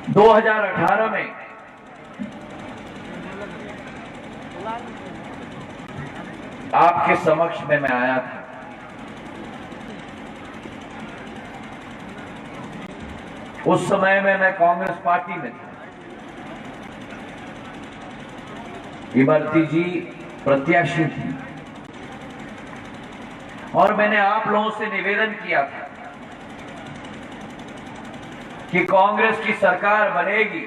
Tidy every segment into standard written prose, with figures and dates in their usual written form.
2018 में आपके समक्ष में मैं आया था। उस समय में मैं कांग्रेस पार्टी में था। इमरती जी प्रत्याशी थी और मैंने आप लोगों से निवेदन किया था कि कांग्रेस की सरकार बनेगी,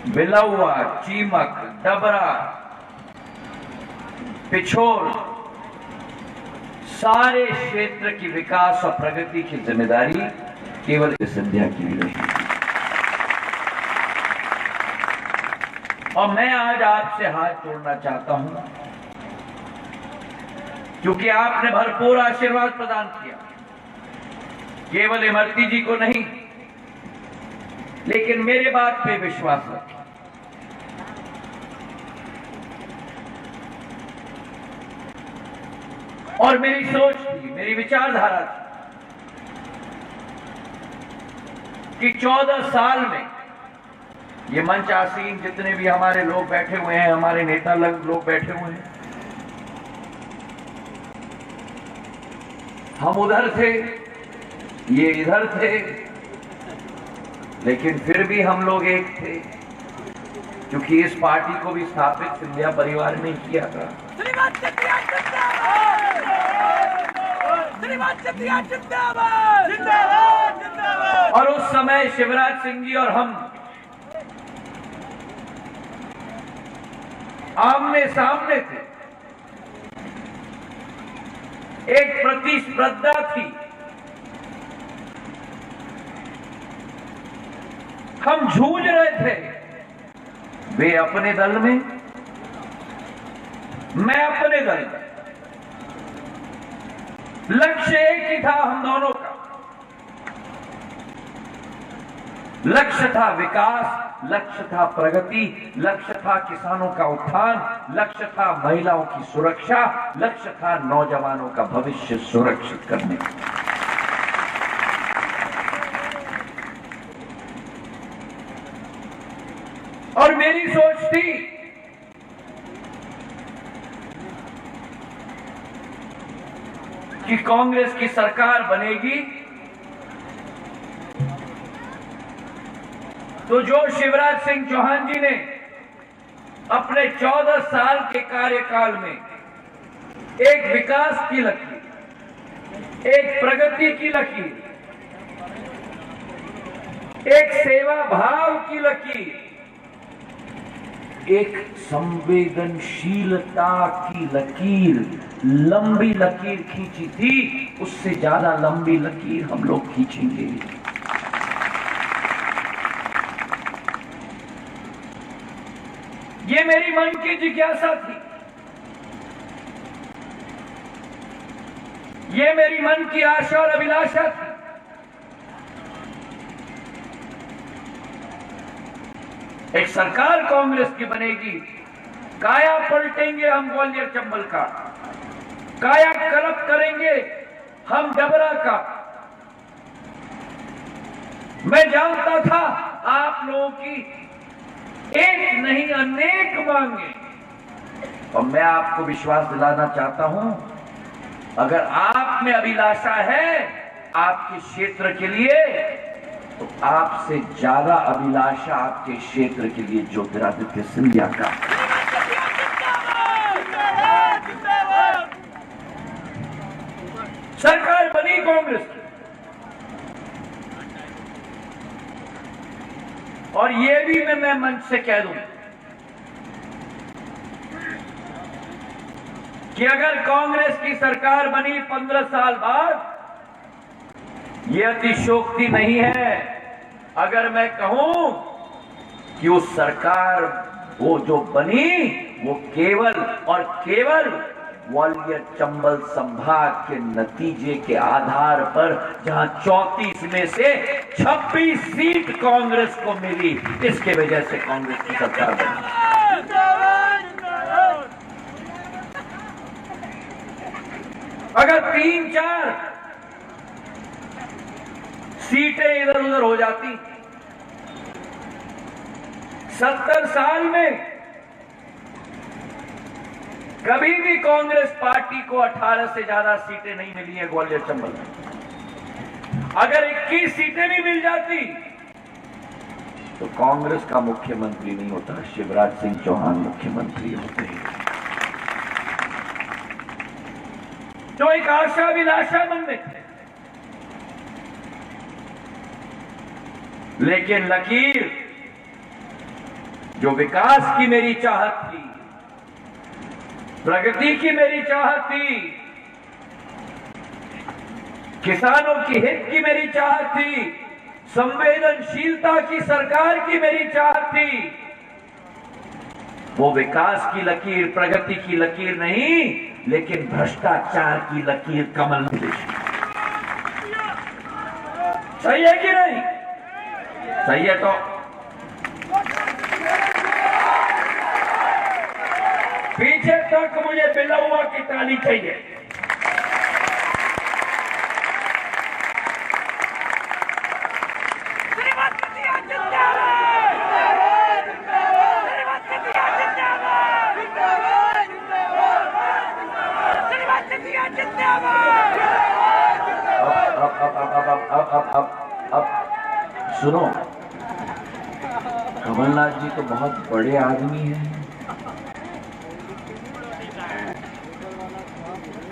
बिलौआ, चीमक, डबरा, पिछोर सारे क्षेत्र की विकास और प्रगति की जिम्मेदारी केवल सिंधिया की रही। और मैं आज आपसे हाथ जोड़ना चाहता हूं क्योंकि आपने भरपूर आशीर्वाद प्रदान किया, केवल इमरती जी को नहीं लेकिन मेरे बात पे विश्वास रखें। और मेरी सोच थी, मेरी विचारधारा थी कि 14 साल में ये मंच आसीन जितने भी हमारे लोग बैठे हुए हैं, हमारे नेता लोग बैठे हुए हैं, हम उधर थे, ये इधर थे, लेकिन फिर भी हम लोग एक थे क्योंकि इस पार्टी को भी स्थापित सिंधिया परिवार ने किया था। और उस समय शिवराज सिंह जी और हम आमने सामने थे। एक प्रतिस्पर्धा थी, हम जूझ रहे थे, वे अपने दल में, मैं अपने दल में। लक्ष्य एक ही था हम दोनों का, लक्ष्य था विकास, लक्ष्य था प्रगति, लक्ष्य था किसानों का उत्थान, लक्ष्य था महिलाओं की सुरक्षा, लक्ष्य था नौजवानों का भविष्य सुरक्षित करने का। और मेरी सोच थी कि कांग्रेस की सरकार बनेगी तो जो शिवराज सिंह चौहान जी ने अपने 14 साल के कार्यकाल में एक विकास की लकीर, एक प्रगति की लकीर, एक सेवा भाव की लकीर, एक संवेदनशीलता की लकीर, लंबी लकीर खींची थी, उससे ज्यादा लंबी लकीर हम लोग खींचेंगे। ये मेरी मन की जिज्ञासा थी, ये मेरी मन की आशा और अभिलाषा थी। एक सरकार कांग्रेस की बनेगी, काया पलटेंगे हम ग्वालियर चंबल का, काया कल्प करेंगे हम डबरा का। मैं जानता था आप लोगों की एक नहीं अनेक मांगे, और मैं आपको विश्वास दिलाना चाहता हूं, अगर आप में अभिलाषा है आपके क्षेत्र के लिए, तो आपसे ज्यादा अभिलाषा आपके क्षेत्र के लिए ज्योतिरादित्य सिंधिया का। सरकार बनी कांग्रेस की, और ये भी मैं मंच से कह दूं कि अगर कांग्रेस की सरकार बनी 15 साल बाद, यह अतिशयोक्ति नहीं है अगर मैं कहूं कि उस सरकार वो जो बनी वो केवल और केवल ग्वालियर चंबल संभाग के नतीजे के आधार पर, जहां 34 में से 26 सीट कांग्रेस को मिली, इसके वजह से कांग्रेस की सरकार बनी। अगर 3-4 सीटें इधर उधर हो जाती। 70 साल में कभी भी कांग्रेस पार्टी को 18 से ज्यादा सीटें नहीं मिली है ग्वालियर चंबल में। अगर 21 सीटें भी मिल जाती तो कांग्रेस का मुख्यमंत्री नहीं होता, शिवराज सिंह चौहान मुख्यमंत्री होते हैं। जो एक आशा अभिलाषा मन में थे, लेकिन लकीर जो विकास की मेरी चाहत थी, प्रगति की मेरी चाहत थी, किसानों की हित की मेरी चाहत थी, संवेदनशीलता की सरकार की मेरी चाहत थी, वो विकास की लकीर, प्रगति की लकीर नहीं, लेकिन भ्रष्टाचार की लकीर कमल ने। सही है कि नहीं? सही है तो पीछे तक मुझे बिलौआ की ताली चाहिए। अब सुनो, कमलनाथ जी तो बहुत बड़े आदमी हैं।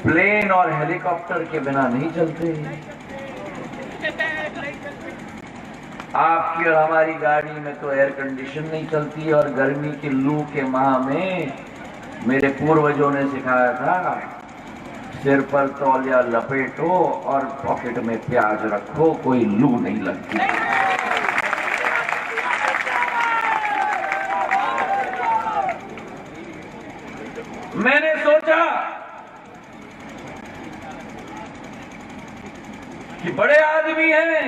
प्लेन और हेलीकॉप्टर के बिना नहीं चलते। आपकी और हमारी गाड़ी में तो एयर कंडीशन नहीं चलती, और गर्मी की लू के माह में मेरे पूर्वजों ने सिखाया था, सिर पर तौलिया लपेटो और पॉकेट में प्याज रखो, कोई लू नहीं लगती। मैंने सोचा कि बड़े आदमी हैं,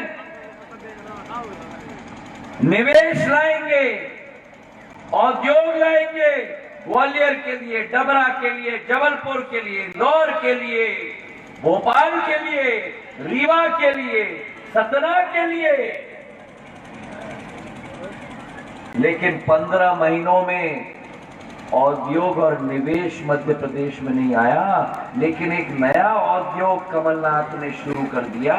निवेश लाएंगे, औद्योग लाएंगे, ग्वालियर के लिए, डबरा के लिए, जबलपुर के लिए, इंदौर के लिए, भोपाल के लिए, रीवा के लिए, सतना के लिए। लेकिन 15 महीनों में औद्योग और निवेश मध्य प्रदेश में नहीं आया, लेकिन एक नया औद्योग कमलनाथ ने शुरू कर दिया।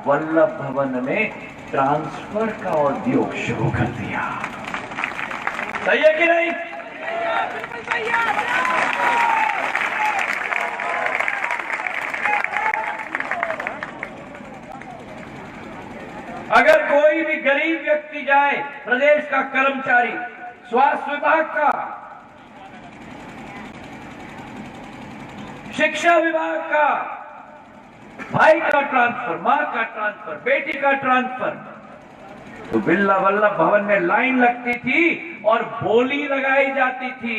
वल्लभ भवन में ट्रांसफर का उद्योग शुरू कर दिया। सही है कि नहीं? अगर कोई भी गरीब व्यक्ति जाए, प्रदेश का कर्मचारी, स्वास्थ्य विभाग का, शिक्षा विभाग का, भाई का ट्रांसफर, मां का ट्रांसफर, बेटी का ट्रांसफर, तो बिरला वल्लभ भवन में लाइन लगती थी और बोली लगाई जाती थी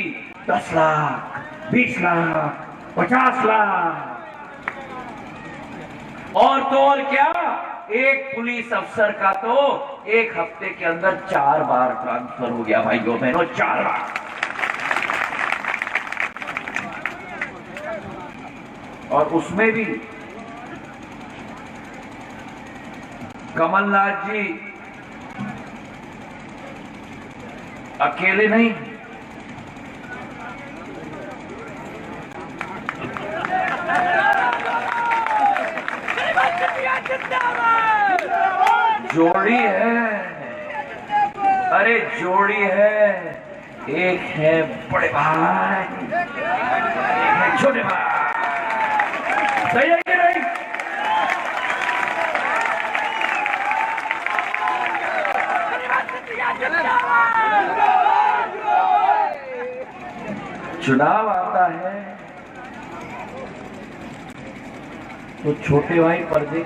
10 लाख, 20 लाख, 50 लाख। और तो और क्या, एक पुलिस अफसर का तो एक हफ्ते के अंदर 4 बार ट्रांसफर हो गया भाइयों बहनों, 4 बार। और उसमें भी कमलनाथ जी अकेले नहीं, जोड़ी है, अरे जोड़ी है। एक है बड़े भाई, एक है छोटे भाई। सही है कि नहीं? चुनाव आता है तो छोटे भाई पर्दे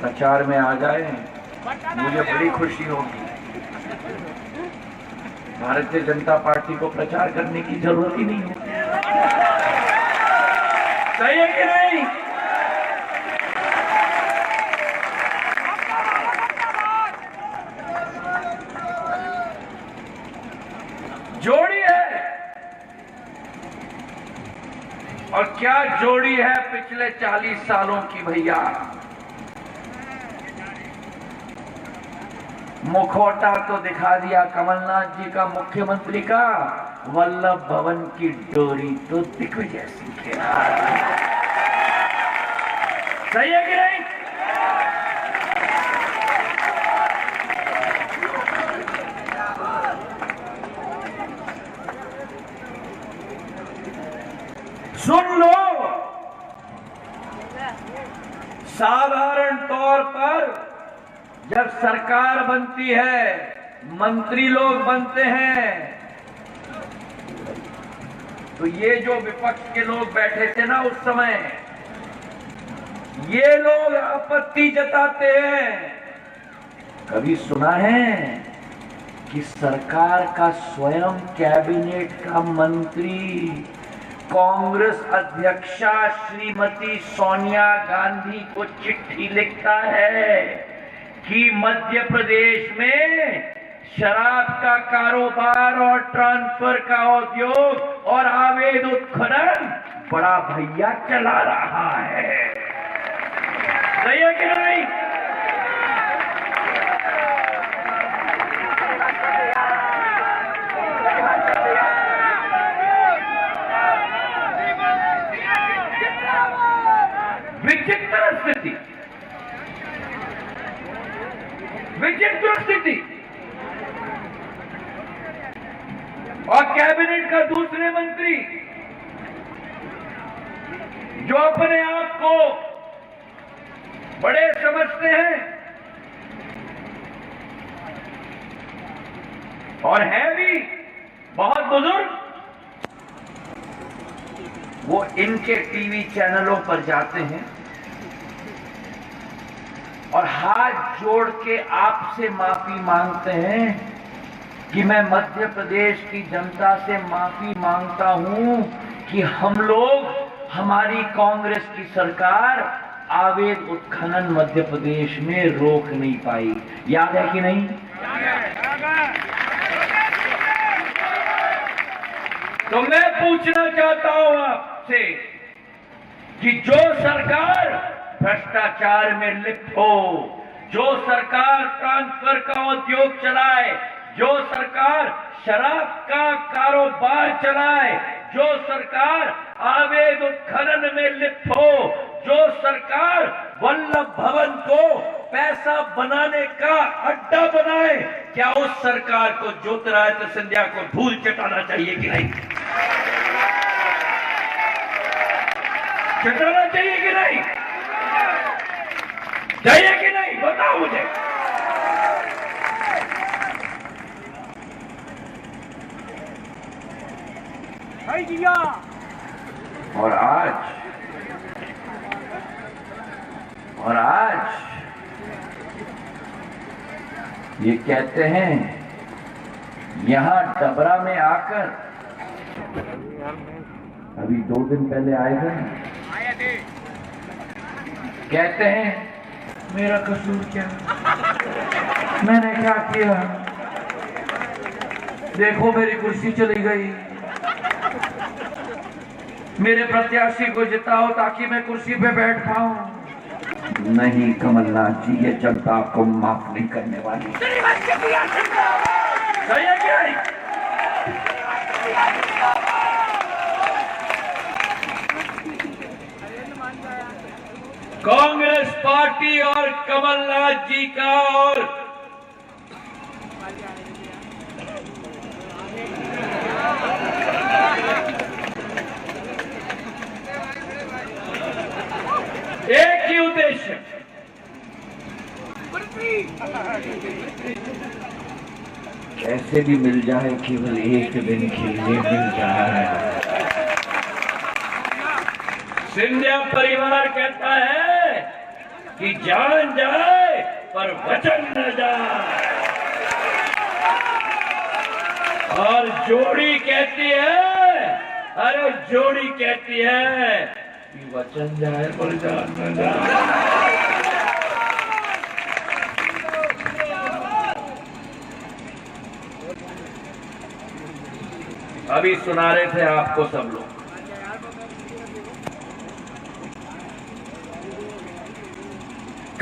प्रचार में आ जाए, मुझे बड़ी खुशी होगी। भारतीय जनता पार्टी को प्रचार करने की जरूरत ही नहीं है। सही है कि नहीं? जोड़ी है। और क्या जोड़ी है पिछले 40 सालों की भैया। मुखौटा तो दिखा दिया कमलनाथ जी का मुख्यमंत्री का, वल्लभ भवन की डोरी तो दिग्विजय सिंह के। सही है कि नहीं? सुन लो, साधारण तौर पर जब सरकार बनती है, मंत्री लोग बनते हैं, तो ये जो विपक्ष के लोग बैठे थे ना उस समय, ये लोग आपत्ति जताते हैं। कभी सुना है कि सरकार का स्वयं कैबिनेट का मंत्री कांग्रेस अध्यक्षा श्रीमती सोनिया गांधी को चिट्ठी लिखता है कि मध्य प्रदेश में शराब का कारोबार और ट्रांसफर का उद्योग और अवैध उत्खनन बड़ा भैया चला रहा है। सही है कि नहीं? विचित्र स्थिति, विचित्र स्थिति। और कैबिनेट का दूसरे मंत्री जो अपने आप को बड़े समझते हैं और हैं भी बहुत बुजुर्ग, वो इनके टीवी चैनलों पर जाते हैं और हाथ जोड़ के आपसे माफी मांगते हैं कि मैं मध्य प्रदेश की जनता से माफी मांगता हूं कि हम लोग, हमारी कांग्रेस की सरकार अवैध उत्खनन मध्य प्रदेश में रोक नहीं पाई। याद है कि नहीं? तो मैं पूछना चाहता हूं आपसे कि जो सरकार भ्रष्टाचार में लिप्त हो, जो सरकार ट्रांसफर का उद्योग चलाए, जो सरकार शराब का कारोबार चलाए, जो सरकार अवैध उत्खनन में लिप्त हो, जो सरकार वल्लभ भवन को पैसा बनाने का अड्डा बनाए, क्या उस सरकार को ज्योतिरादित्य सिंधिया को धूल चटाना चाहिए कि नहीं? चटाना चाहिए कि नहीं? चाहिए कि नहीं? बताओ मुझे। और आज ये कहते हैं, यहां डबरा में आकर, अभी 2 दिन पहले आए थे, कहते हैं मेरा कसूर क्या, मैंने क्या किया, देखो मेरी कुर्सी चली गई, मेरे प्रत्याशी को जिताओ ताकि मैं कुर्सी पे बैठ पाऊं। नहीं कमलनाथ जी, ये जनता आपको माफ नहीं करने वाली। सही है क्या? कांग्रेस पार्टी और कमलनाथ जी का और एक ही उद्देश्य, कैसे भी मिल जाए, केवल एक दिन के लिए मिल जाए। सिंधिया परिवार कहता है कि जान जाए पर वचन न जाए, और जोड़ी कहती है, अरे जोड़ी कहती है कि वचन जाए पर जान न जाए। अभी सुना रहे थे आपको सब लोग,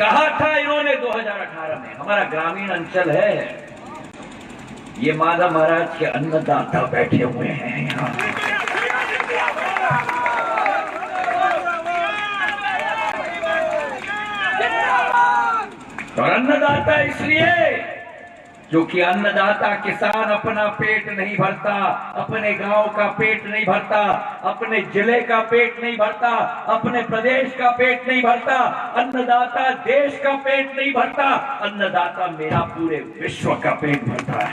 कहा था इन्होंने 2018 में, हमारा ग्रामीण अंचल है, ये माधव महाराज के अन्नदाता बैठे हुए हैं यहाँ। और अन्नदाता इसलिए क्योंकि अन्नदाता किसान अपना पेट नहीं भरता, अपने गांव का पेट नहीं भरता, अपने जिले का पेट नहीं भरता, अपने प्रदेश का पेट नहीं भरता, अन्नदाता देश का पेट नहीं भरता, अन्नदाता मेरा पूरे विश्व का पेट भरता है।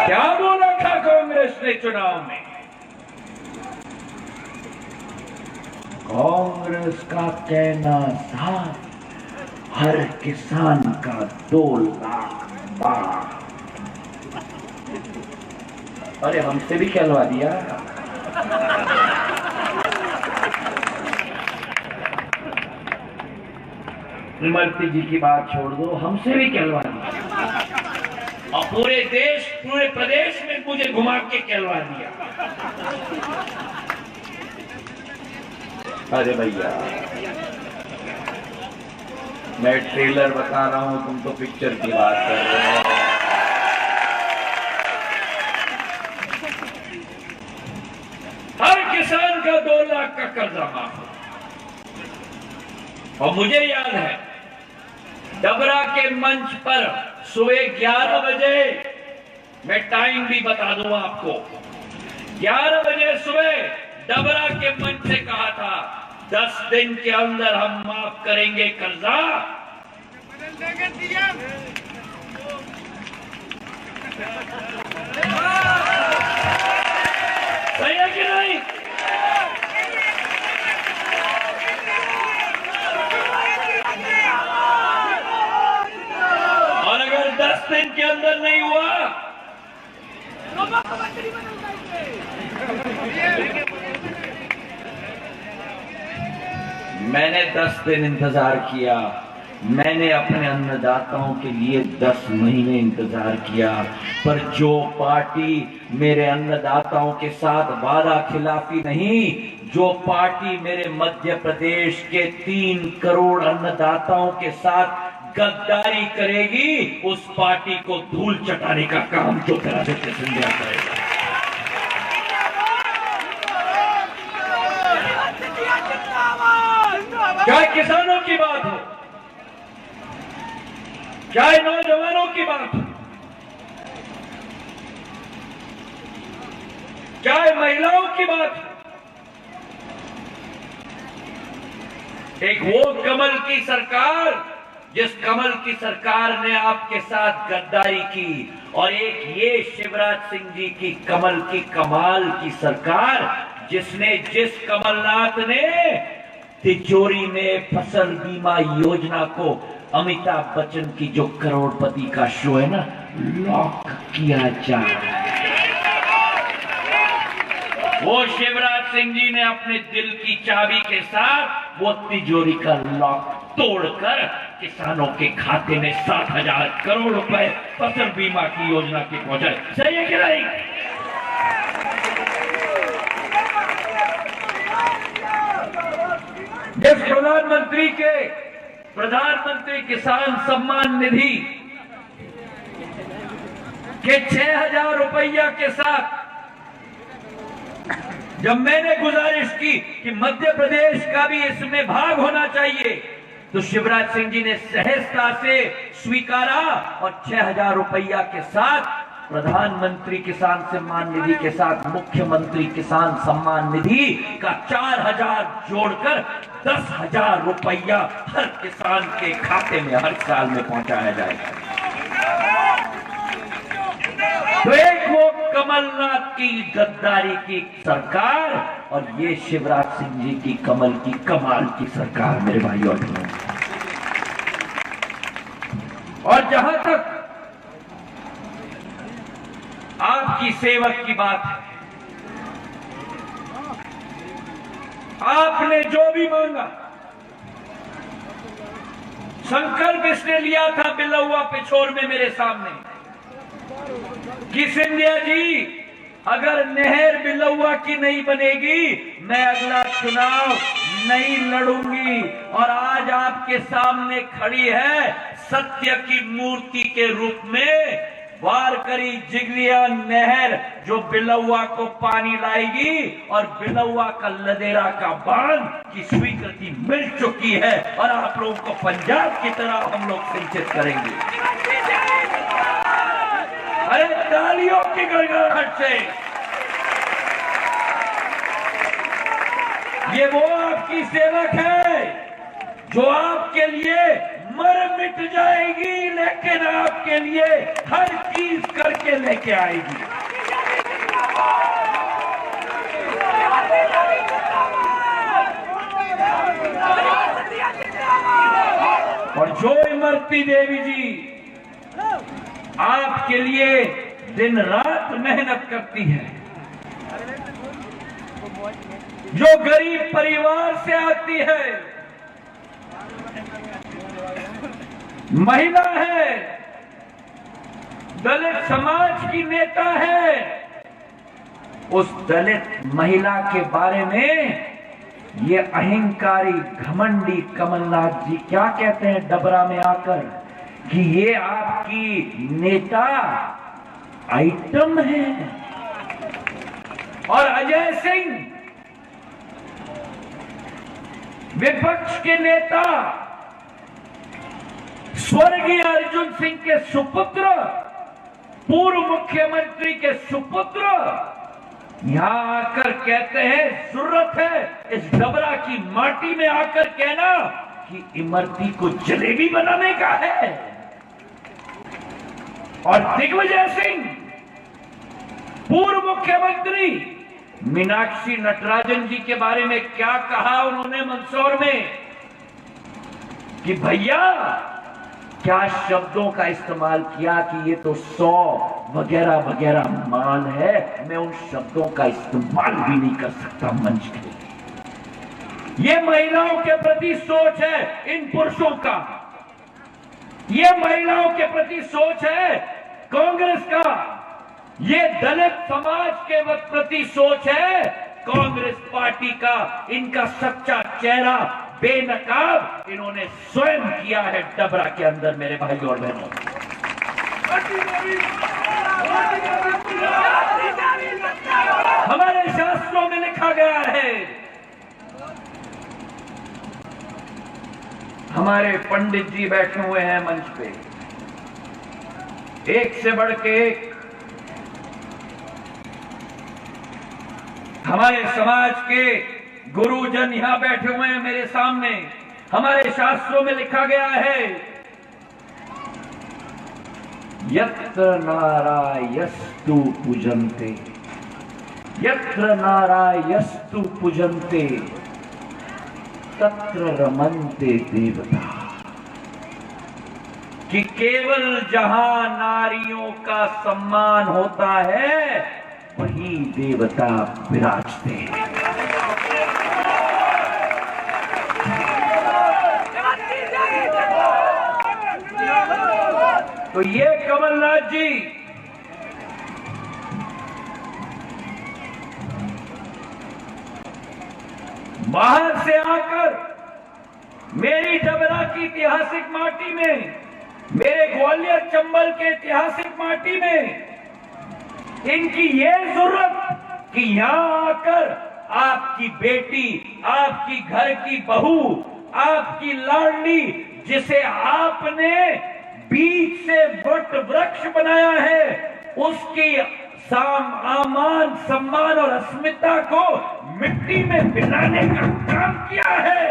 क्या बोला था कांग्रेस ने चुनाव में? कांग्रेस का कहना था हर किसान का 2 लाख। अरे हमसे भी कहलवा दिया। इमरती जी की बात छोड़ दो, हमसे भी कहलवा दिया और पूरे देश, पूरे प्रदेश में मुझे घुमा के कहलवा दिया। अरे भैया, मैं ट्रेलर बता रहा हूं, तुम तो पिक्चर की बात कर रहे हो। हर किसान का 2 लाख का कर्जा माफ। और मुझे याद है डबरा के मंच पर सुबह 11 बजे, मैं टाइम भी बता दूं आपको, 11 बजे सुबह डबरा के मंच से कहा था 10 दिन के अंदर हम माफ करेंगे कर्जा। सही है कि नहीं? और अगर 10 दिन के अंदर नहीं हुआ मैंने 10 दिन इंतजार किया, मैंने अपने अन्नदाताओं के लिए 10 महीने इंतजार किया, पर जो पार्टी मेरे अन्नदाताओं के साथ वादा खिलाफी नहीं, जो पार्टी मेरे मध्य प्रदेश के 3 करोड़ अन्नदाताओं के साथ गद्दारी करेगी, उस पार्टी को धूल चटाने का काम ज्योतिरादित्य सिंधिया करेगा। चाहे किसानों की बात हो, चाहे नौजवानों की बात हो, चाहे महिलाओं की बात हो, एक वो कमल की सरकार जिस कमल की सरकार ने आपके साथ गद्दारी की, और एक ये शिवराज सिंह जी की कमल की कमाल की सरकार जिस कमलनाथ ने तिजोरी में फसल बीमा योजना को अमिताभ बच्चन की जो करोड़पति का शो है ना, लॉक किया जाए। वो शिवराज सिंह जी ने अपने दिल की चाबी के साथ वो तिजोरी का लॉक तोड़कर किसानों के खाते में 7,000 करोड़ रुपए फसल बीमा की योजना के पहुंचाए। सही है कि नहीं? जिस प्रधानमंत्री किसान सम्मान निधि के 6,000 रुपया के साथ जब मैंने गुजारिश की कि मध्य प्रदेश का भी इसमें भाग होना चाहिए, तो शिवराज सिंह जी ने सहजता से स्वीकारा और 6,000 रुपया के साथ प्रधानमंत्री किसान सम्मान निधि के साथ मुख्यमंत्री किसान सम्मान निधि का 4,000 जोड़कर 10,000 रुपया हर किसान के खाते में हर साल में पहुंचाया जाएगा। तो एक वो कमलनाथ की गद्दारी की सरकार और ये शिवराज सिंह जी की कमल की कमाल की सरकार, मेरे भाई और बहनों। और जहां तक आपकी सेवक की बात है, आपने जो भी मांगा, संकल्प इसने लिया था बिलौआ पिछोर में मेरे सामने कि सिंधिया जी अगर नहर बिलौआ की नहीं बनेगी, मैं अगला चुनाव नहीं लड़ूंगी। और आज आपके सामने खड़ी है सत्य की मूर्ति के रूप में वारकरी जिगरिया नहर, जो बिलौआ को पानी लाएगी और बिलौआ का लदेरा का बांध की स्वीकृति मिल चुकी है और आप लोगों को पंजाब की तरह हम लोग सिंचित करेंगे। अरे तालियों की गड़गड़ाहट से ये वो आपकी सेवक है जो आपके लिए मर मिट जाएगी, लेकिन आपके लिए हर चीज करके लेके आएगी। और जो इमरती देवी जी आपके लिए दिन रात मेहनत करती है, जो गरीब परिवार से आती है, महिला है, दलित समाज की नेता है, उस दलित महिला के बारे में ये अहंकारी घमंडी कमलनाथ जी क्या कहते हैं डबरा में आकर कि ये आपकी नेता आइटम है। और अजय सिंह विपक्ष के नेता, स्वर्गीय अर्जुन सिंह के सुपुत्र, पूर्व मुख्यमंत्री के सुपुत्र, यहां आकर कहते हैं जरूरत है इस डबरा की माटी में आकर कहना कि इमरती को जलेबी बनाने का है। और दिग्विजय सिंह पूर्व मुख्यमंत्री मीनाक्षी नटराजन जी के बारे में क्या कहा उन्होंने मंदसौर में कि भैया क्या शब्दों का इस्तेमाल किया कि ये तो 100 वगैरह वगैरह माल है, मैं उन शब्दों का इस्तेमाल भी नहीं कर सकता मंच के लिए। ये महिलाओं के प्रति सोच है इन पुरुषों का, ये महिलाओं के प्रति सोच है कांग्रेस का, ये दलित समाज के प्रति सोच है कांग्रेस पार्टी का। इनका सच्चा चेहरा बेनकाब इन्होंने स्वयं किया है डबरा के अंदर। मेरे भाई और बहनों, हमारे शास्त्रों में लिखा गया है, हमारे पंडित जी बैठे हुए हैं मंच पे, एक से बढ़ के एक हमारे समाज के गुरुजन यहां बैठे हुए हैं मेरे सामने। हमारे शास्त्रों में लिखा गया है, यत्र नारायस्तु पूजन्ते, यत्र नारायस्तु पूजन्ते तत्र रमन्ते देवता। कि केवल जहां नारियों का सम्मान होता है वहीं देवता विराजते हैं। तो ये कमलनाथ जी बाहर से आकर मेरी डबरा की ऐतिहासिक माटी में, मेरे ग्वालियर चंबल के ऐतिहासिक माटी में इनकी ये जरूरत कि यहां आकर आपकी बेटी, आपकी घर की बहू, आपकी लाडली, जिसे आपने बीज से वट वृक्ष बनाया है, उसकी आमान, सम्मान और अस्मिता को मिट्टी में मिलाने का काम किया है।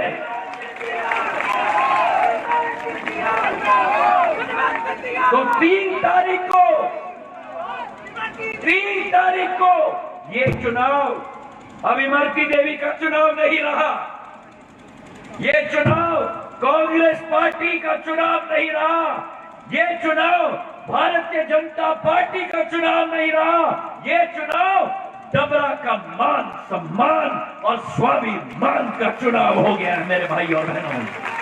तो 3 तारीख को ये चुनाव अब इमरती देवी का चुनाव नहीं रहा, ये चुनाव कांग्रेस पार्टी का चुनाव नहीं रहा, ये चुनाव भारतीय जनता पार्टी का चुनाव नहीं रहा, ये चुनाव डबरा का मान, सम्मान और स्वाभिमान का चुनाव हो गया है मेरे भाई और बहनों।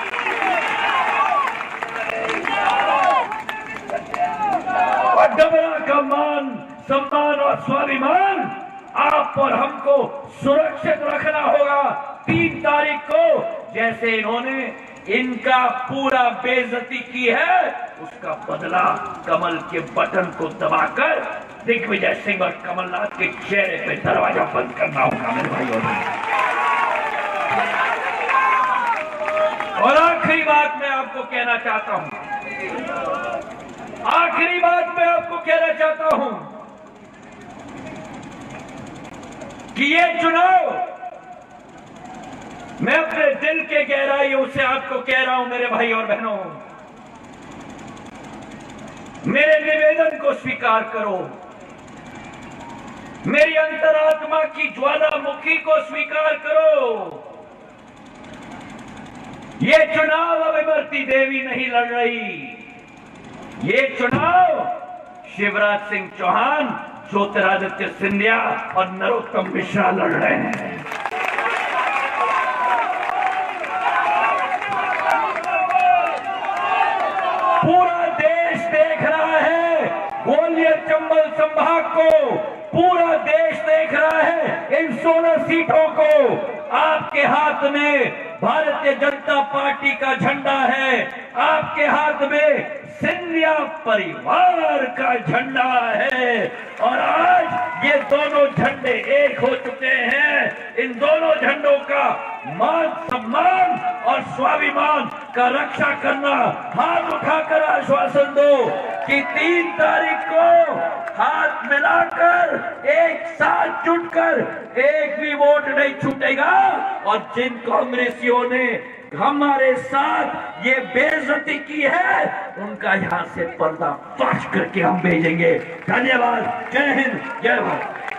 और डबरा का मान सम्मान और स्वाभिमान आप और हमको सुरक्षित रखना होगा। 3 तारीख को जैसे इन्होंने इनका पूरा बेइज्जती की है, उसका बदला कमल के बटन को दबाकर दिग्विजय सिंह और कमलनाथ के चेहरे पे दरवाजा बंद करना होगा मेरे भाइयों। और आखिरी बात मैं आपको कहना चाहता हूं, आखिरी बात मैं आपको कहना चाहता हूं कि ये चुनाव, मैं अपने दिल के गहराइयों से आपको कह रहा हूं मेरे भाई और बहनों, मेरे निवेदन को स्वीकार करो, मेरी अंतरात्मा की ज्वालामुखी को स्वीकार करो। ये चुनाव अब इमरती देवी नहीं लड़ रही, ये चुनाव शिवराज सिंह चौहान, ज्योतिरादित्य सिंधिया और नरोत्तम मिश्रा लड़ रहे हैं। पूरा देश देख रहा है ग्वालियर चंबल संभाग को, पूरा देश देख रहा है इन 16 सीटों को। आपके हाथ में भारतीय जनता पार्टी का झंडा है, आपके हाथ में सिंधिया परिवार का झंडा है, और आज ये दोनों झंडे एक हो चुके हैं। इन दोनों झंडों का मान सम्मान और स्वाभिमान का रक्षा करना, हाथ उठाकर आश्वासन दो कि 3 तारीख को हाथ मिलाकर एक साथ जुटकर एक भी वोट नहीं छूटेगा। और जिन कांग्रेसियों ने हमारे साथ ये बेइज्जती की है, उनका यहां से पर्दाफाश करके हम भेजेंगे। धन्यवाद। जय हिंद, जय भारत।